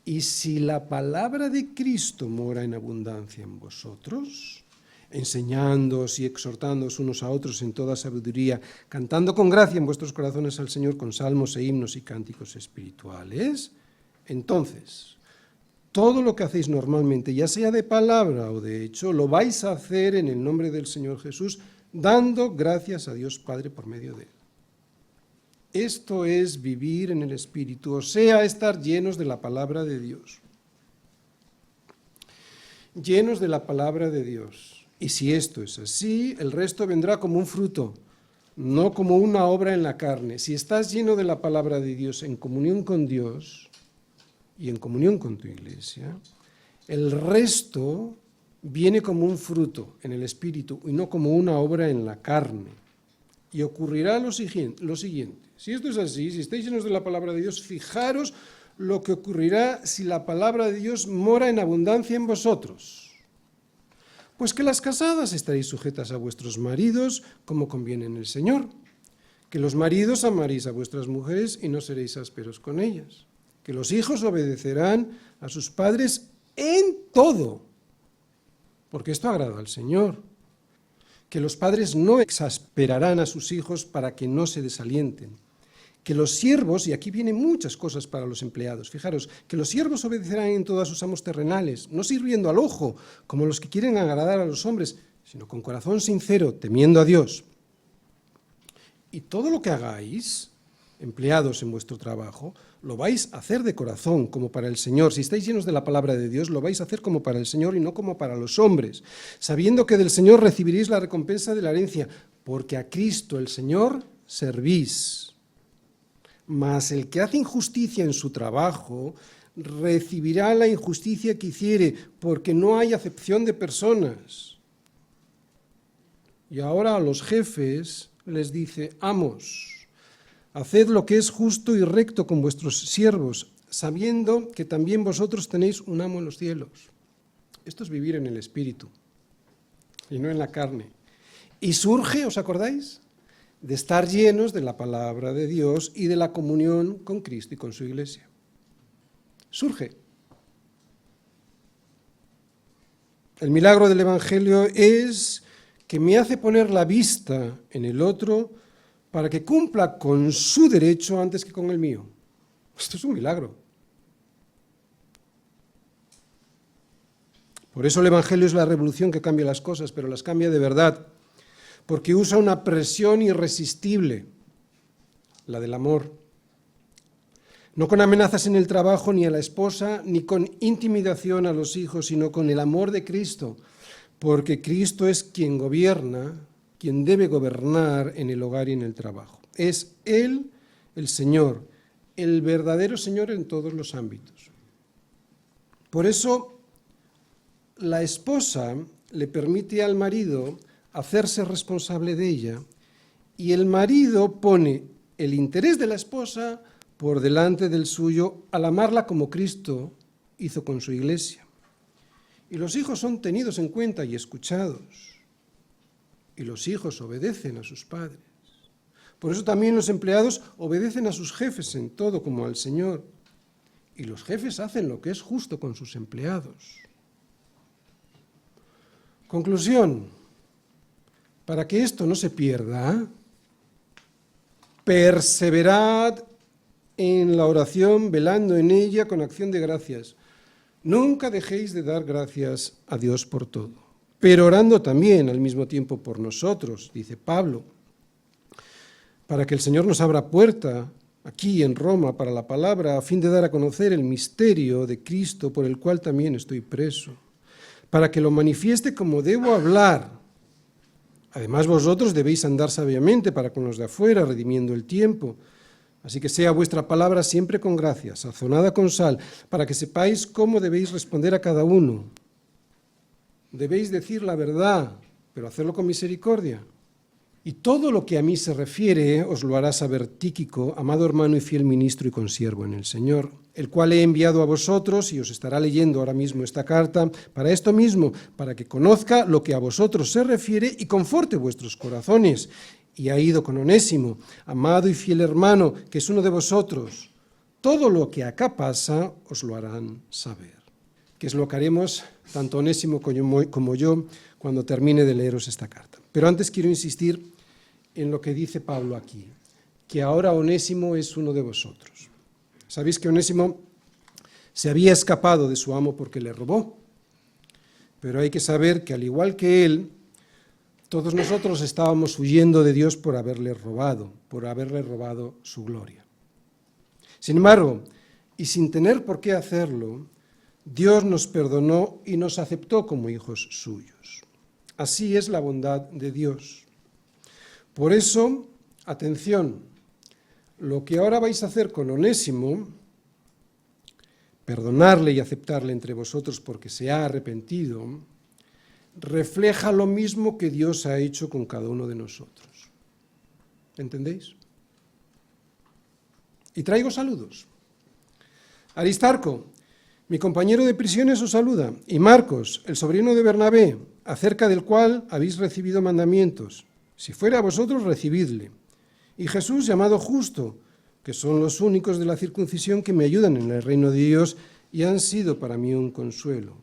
Y si la palabra de Cristo mora en abundancia en vosotros, enseñándoos y exhortándoos unos a otros en toda sabiduría, cantando con gracia en vuestros corazones al Señor con salmos e himnos y cánticos espirituales, entonces todo lo que hacéis normalmente, ya sea de palabra o de hecho, lo vais a hacer en el nombre del Señor Jesús, dando gracias a Dios Padre por medio de él. Esto es vivir en el Espíritu, o sea, estar llenos de la palabra de Dios. Llenos de la palabra de Dios. Y si esto es así, el resto vendrá como un fruto, no como una obra en la carne. Si estás lleno de la palabra de Dios en comunión con Dios y en comunión con tu iglesia, el resto viene como un fruto en el Espíritu y no como una obra en la carne. Y ocurrirá lo siguiente. Si esto es así, si estáis llenos de la palabra de Dios, fijaros lo que ocurrirá si la palabra de Dios mora en abundancia en vosotros. Pues que las casadas estaréis sujetas a vuestros maridos como conviene en el Señor. Que los maridos amaréis a vuestras mujeres y no seréis ásperos con ellas. Que los hijos obedecerán a sus padres en todo, porque esto agrada al Señor. Que los padres no exasperarán a sus hijos para que no se desalienten. Que los siervos, y aquí vienen muchas cosas para los empleados, fijaros, que los siervos obedecerán en todo a sus amos terrenales, no sirviendo al ojo, como los que quieren agradar a los hombres, sino con corazón sincero, temiendo a Dios. Y todo lo que hagáis, empleados en vuestro trabajo, lo vais a hacer de corazón, como para el Señor. Si estáis llenos de la palabra de Dios, lo vais a hacer como para el Señor y no como para los hombres, sabiendo que del Señor recibiréis la recompensa de la herencia, porque a Cristo el Señor servís. Mas el que hace injusticia en su trabajo recibirá la injusticia que hiciere, porque no hay acepción de personas. Y ahora a los jefes les dice: amos, haced lo que es justo y recto con vuestros siervos, sabiendo que también vosotros tenéis un amo en los cielos. Esto es vivir en el Espíritu y no en la carne. Y surge, ¿os acordáis?, de estar llenos de la palabra de Dios y de la comunión con Cristo y con su iglesia. Surge. El milagro del Evangelio es que me hace poner la vista en el otro para que cumpla con su derecho antes que con el mío. Esto es un milagro. Por eso el Evangelio es la revolución que cambia las cosas, pero las cambia de verdad, porque usa una presión irresistible, la del amor. No con amenazas en el trabajo ni a la esposa, ni con intimidación a los hijos, sino con el amor de Cristo, porque Cristo es quien gobierna, quien debe gobernar en el hogar y en el trabajo. Es Él el Señor, el verdadero Señor en todos los ámbitos. Por eso, la esposa le permite al marido hacerse responsable de ella, y el marido pone el interés de la esposa por delante del suyo al amarla como Cristo hizo con su iglesia. Y los hijos son tenidos en cuenta y escuchados, y los hijos obedecen a sus padres. Por eso también los empleados obedecen a sus jefes en todo como al Señor, y los jefes hacen lo que es justo con sus empleados. Conclusión: para que esto no se pierda, perseverad en la oración, velando en ella con acción de gracias. Nunca dejéis de dar gracias a Dios por todo, pero orando también al mismo tiempo por nosotros, dice Pablo, para que el Señor nos abra puerta aquí en Roma para la palabra, a fin de dar a conocer el misterio de Cristo, por el cual también estoy preso, para que lo manifieste como debo hablar. Además, vosotros debéis andar sabiamente para con los de afuera, redimiendo el tiempo. Así que sea vuestra palabra siempre con gracia, sazonada con sal, para que sepáis cómo debéis responder a cada uno. Debéis decir la verdad, pero hacerlo con misericordia, Y todo lo que a mí se refiere os lo hará saber Tíquico, amado hermano y fiel ministro y consiervo en el Señor, el cual he enviado a vosotros y os estará leyendo ahora mismo esta carta para esto mismo, para que conozca lo que a vosotros se refiere y conforte vuestros corazones. Y ha ido con Onésimo, amado y fiel hermano, que es uno de vosotros. Todo lo que acá pasa os lo harán saber. Que es lo que haremos tanto Onésimo como yo cuando termine de leeros esta carta. Pero antes quiero insistir en lo que dice Pablo aquí, que ahora Onésimo es uno de vosotros. Sabéis que Onésimo se había escapado de su amo porque le robó, pero hay que saber que al igual que él, todos nosotros estábamos huyendo de Dios por haberle robado su gloria. Sin embargo, y sin tener por qué hacerlo, Dios nos perdonó y nos aceptó como hijos suyos. Así es la bondad de Dios. Por eso, atención, lo que ahora vais a hacer con Onésimo, perdonarle y aceptarle entre vosotros porque se ha arrepentido, refleja lo mismo que Dios ha hecho con cada uno de nosotros. ¿Entendéis? Y traigo saludos. Aristarco, mi compañero de prisiones, os saluda, y Marcos, el sobrino de Bernabé, acerca del cual habéis recibido mandamientos. Si fuera a vosotros, recibidle. Y Jesús, llamado Justo, que son los únicos de la circuncisión que me ayudan en el reino de Dios y han sido para mí un consuelo.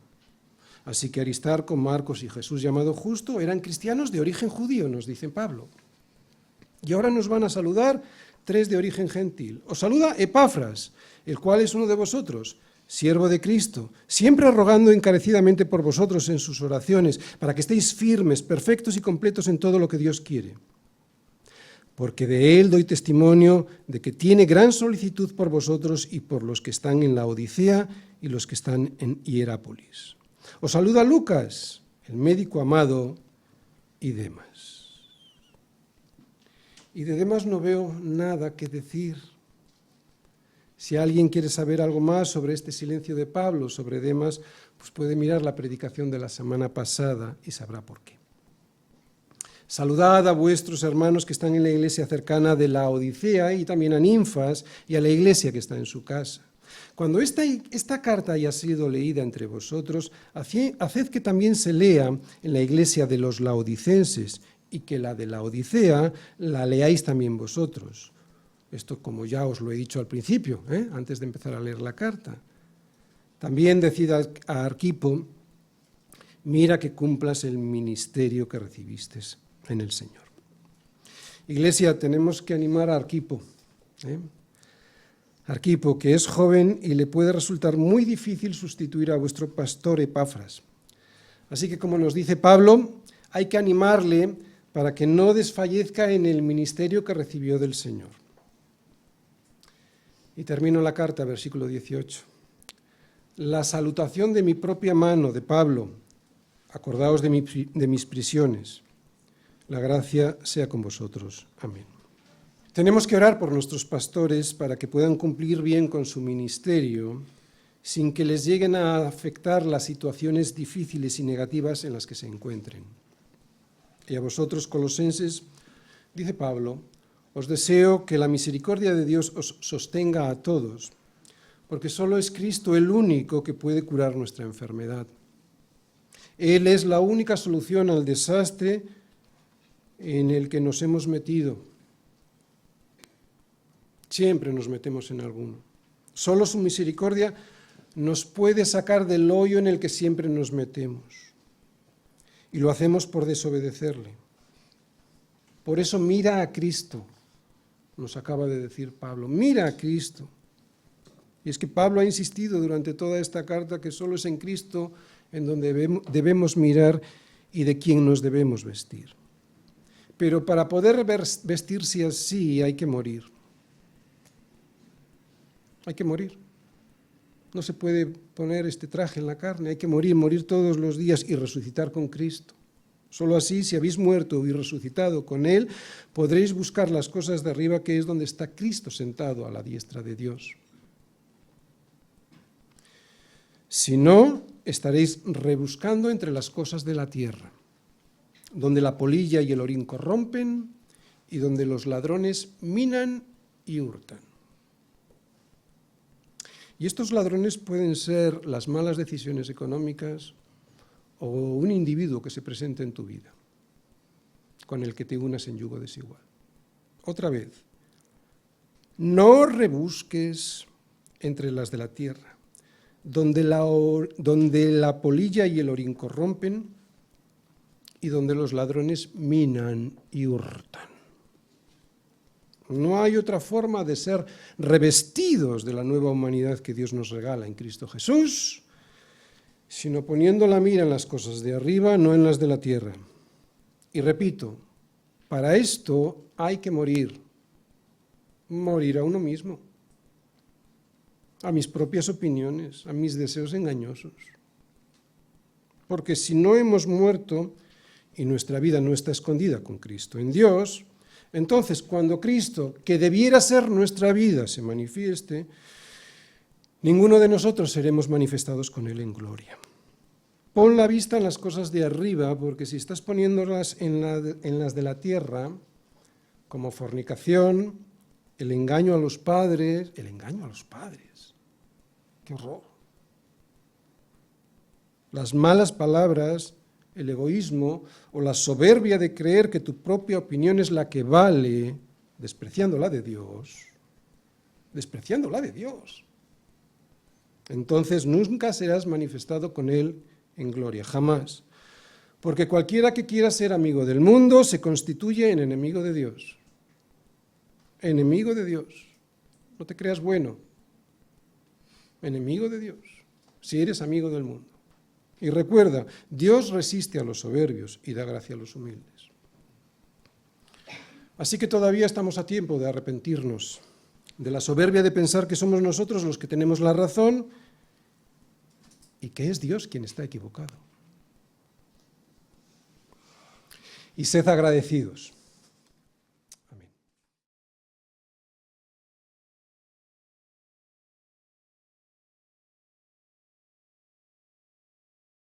Así que Aristarco, Marcos y Jesús, llamado Justo, eran cristianos de origen judío, nos dice Pablo. Y ahora nos van a saludar 3 de origen gentil. Os saluda Epafras, el cual es uno de vosotros, siervo de Cristo, siempre rogando encarecidamente por vosotros en sus oraciones, para que estéis firmes, perfectos y completos en todo lo que Dios quiere. Porque de él doy testimonio de que tiene gran solicitud por vosotros y por los que están en la Odisea y los que están en Hierápolis. Os saluda Lucas, el médico amado, y Demas. Y de Demas no veo nada que decir. Si alguien quiere saber algo más sobre este silencio de Pablo, sobre Demas, pues puede mirar la predicación de la semana pasada y sabrá por qué. Saludad a vuestros hermanos que están en la iglesia cercana de la Odisea y también a Ninfas y a la iglesia que está en su casa. Cuando esta carta haya sido leída entre vosotros, haced que también se lea en la iglesia de los laodicenses y que la de la Odisea la leáis también vosotros. Esto, como ya os lo he dicho al principio, antes de empezar a leer la carta. También decid a Arquipo, mira que cumplas el ministerio que recibiste en el Señor. Iglesia, tenemos que animar a Arquipo. Arquipo, que es joven y le puede resultar muy difícil sustituir a vuestro pastor Epafras. Así que, como nos dice Pablo, hay que animarle para que no desfallezca en el ministerio que recibió del Señor. Y termino la carta, versículo 18. La salutación de mi propia mano, de Pablo, acordaos de mis prisiones. La gracia sea con vosotros. Amén. Tenemos que orar por nuestros pastores para que puedan cumplir bien con su ministerio sin que les lleguen a afectar las situaciones difíciles y negativas en las que se encuentren. Y a vosotros, colosenses, dice Pablo, os deseo que la misericordia de Dios os sostenga a todos, porque solo es Cristo el único que puede curar nuestra enfermedad. Él es la única solución al desastre en el que nos hemos metido. Siempre nos metemos en alguno. Solo su misericordia nos puede sacar del hoyo en el que siempre nos metemos. Y lo hacemos por desobedecerle. Por eso mira a Cristo, nos acaba de decir Pablo, mira a Cristo. Y es que Pablo ha insistido durante toda esta carta que solo es en Cristo en donde debemos mirar y de quien nos debemos vestir. Pero para poder vestirse así hay que morir. Hay que morir. No se puede poner este traje en la carne, hay que morir todos los días y resucitar con Cristo. Solo así, si habéis muerto y resucitado con Él, podréis buscar las cosas de arriba, que es donde está Cristo sentado a la diestra de Dios. Si no, estaréis rebuscando entre las cosas de la tierra. donde la polilla y el orín corrompen y donde los ladrones minan y hurtan. Y estos ladrones pueden ser las malas decisiones económicas o un individuo que se presente en tu vida, con el que te unas en yugo desigual. Otra vez, no rebusques entre las de la tierra, donde la polilla y el orín corrompen y donde los ladrones minan y hurtan. No hay otra forma de ser revestidos de la nueva humanidad que Dios nos regala en Cristo Jesús, sino poniendo la mira en las cosas de arriba, no en las de la tierra. Y repito, para esto hay que morir a uno mismo, a mis propias opiniones, a mis deseos engañosos. Porque si no hemos muerto y nuestra vida no está escondida con Cristo en Dios, entonces cuando Cristo, que debiera ser nuestra vida, se manifieste, ninguno de nosotros seremos manifestados con Él en gloria. Pon la vista en las cosas de arriba, porque si estás poniéndolas en las de la tierra, como fornicación, el engaño a los padres, ¡qué horror! Las malas palabras, el egoísmo o la soberbia de creer que tu propia opinión es la que vale, despreciando la de Dios, entonces nunca serás manifestado con Él en gloria, jamás. Porque cualquiera que quiera ser amigo del mundo se constituye en enemigo de Dios. Enemigo de Dios. No te creas bueno. Enemigo de Dios, si eres amigo del mundo. Y recuerda, Dios resiste a los soberbios y da gracia a los humildes. Así que todavía estamos a tiempo de arrepentirnos de la soberbia de pensar que somos nosotros los que tenemos la razón y que es Dios quien está equivocado. Y sed agradecidos.